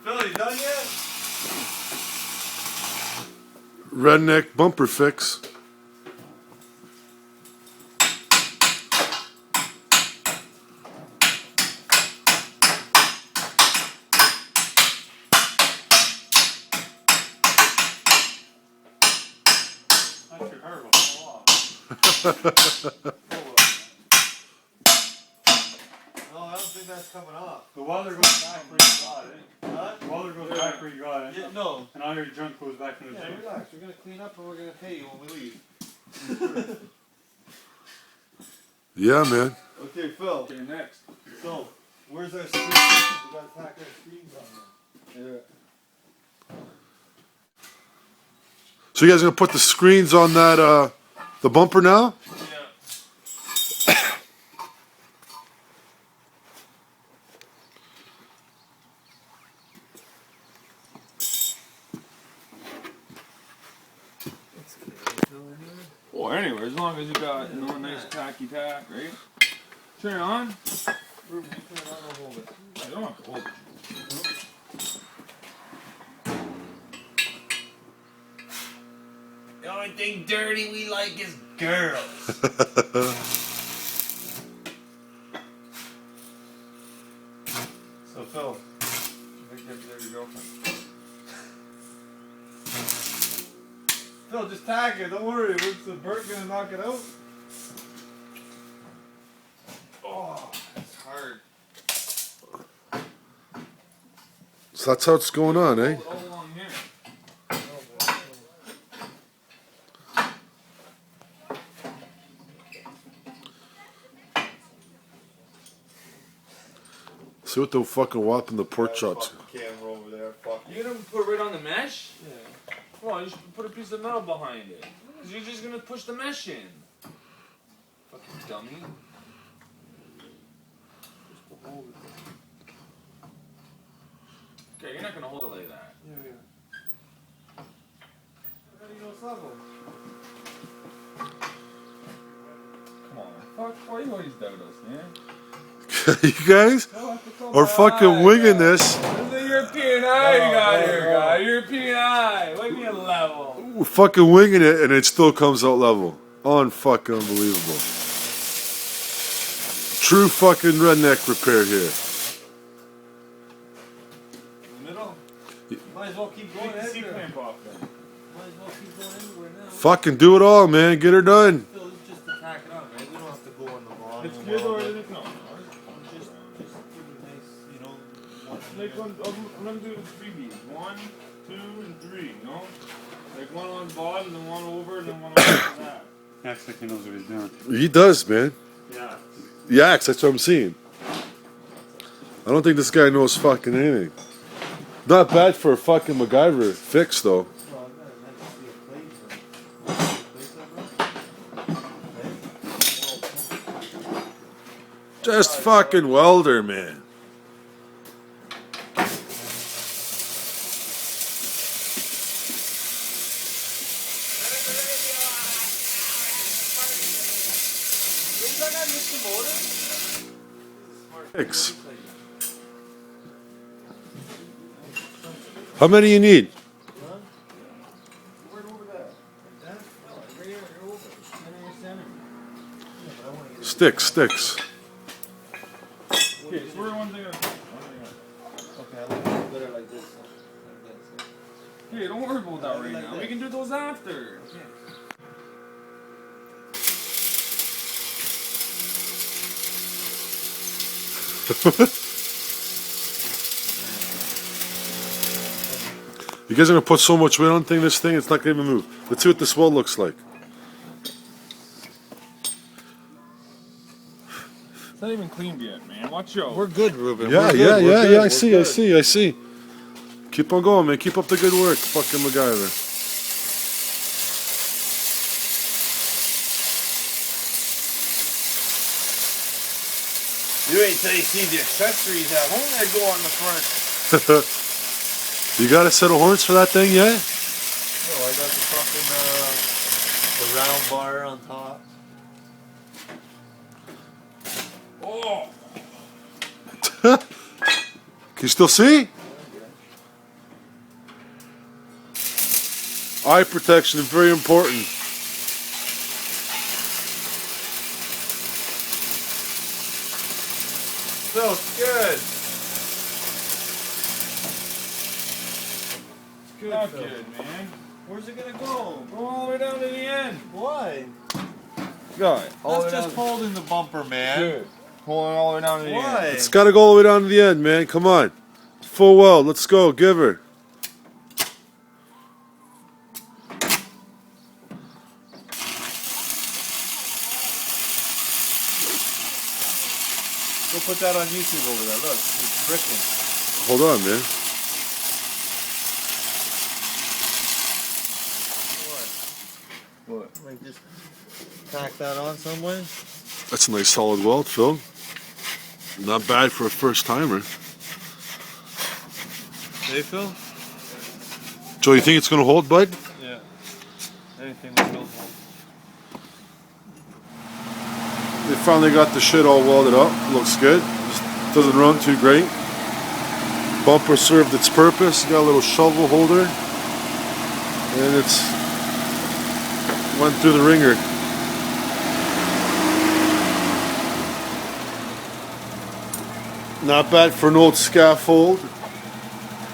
Phil, you done yet? Redneck bumper fix. That's your hair will fall off. No, I don't think that's coming off. The welder goes back where you got it. Huh? The welder goes back where you got it. Yeah, no. And all your junk goes back in the Yeah, junk. relax. We're gonna clean up and we're gonna pay you when we leave. Yeah, man. Okay, Phil. Okay, next. So, where's our screens? We gotta tack our screens on there. Yeah. So you guys gonna put the screens on that the bumper now? Yeah. Well, anyway, as long as you got nice tacky tack, right? Turn it on. Ruben, you turn it on or hold it. I don't have to hold it. The only thing dirty we like is girls. So Phil, you think that's your girlfriend? Phil, just tag it. Don't worry. What's the Bert gonna knock it out? Oh, that's hard. So that's how it's going on, eh? All along here. See what the fucking whopping the pork chops. Camera over there. Fuck. You gonna put it right on the mesh? Yeah. Well, you should put a piece of metal behind it. You're just gonna push the mesh in. Fucking dummy. Okay, you're not gonna hold it like that. Yeah, yeah. How do you know it's level? Come on. Fuck, why you always doubt us, man? You guys are fucking winging this. This is a European eye you got here, guy. European eye. Look at your level. We're fucking winging it and it still comes out level. Unfucking unbelievable. True fucking redneck repair here. In the middle? Might as well keep going Take the anywhere. C-clamp off then. Might as well keep going anywhere now. Fucking do it all, man. Get her done. Phil, this is just to tack it up, man. We don't have to go on the volume. It's good or is it no? Just give it nice, you know. Like I'm gonna do the 3 beats. 1, 2, and 3, you know? Like one on the bottom, then one over, and then one over that. Acts like he knows what he's doing. He does, man. Yeah. He acts, that's what I'm seeing. I don't think this guy knows fucking anything. Not bad for a fucking MacGyver fix, though. Well, I'd like to see a plate. Just fucking welder, man. Fix. How many you need? Sticks. Okay, so we're one thing at a time. Okay, I like it better like this. Hey, don't worry about that right now. We can do those after. You guys are gonna put so much weight on this thing, it's not gonna even move. Let's see what this wall looks like. It's not even cleaned yet, man. Watch out. We're good, Ruben. Yeah, We're good. yeah, We're yeah, good. yeah. I We're see, good. I see. Keep on going, man. Keep up the good work, fucking MacGyver. You wait till you see the accessories at home that go on the front. You got a set of horns for that thing yet? No, I got the fucking the round bar on top. Oh! Can you still see? Eye protection is very important. So good. It's good, Not Phil. good, man. Where's it gonna go? Go all the way down to the end. Why? Got it. That's just holding the bumper, man. Good. Pulling all the way down to the Why? end. It's got to go all the way down to the end, man. Come on. Full weld. Let's go. Give her. Go put that on YouTube over there. Look, it's bricking. Hold on, man. What? Like just tack that on some way? That's a nice solid weld, Phil. Not bad for a first timer. Hey, Phil? Joe, you think it's going to hold, bud? Yeah. Anything will hold. They finally got the shit all welded up. Looks good. Just doesn't run too great. Bumper served its purpose. Got a little shovel holder. And it's went through the ringer. Not bad for an old scaffold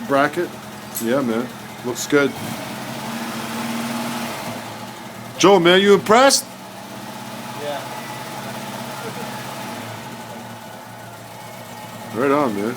bracket. Yeah, man. Looks good. Joe, man, you impressed? Yeah. Right on, man.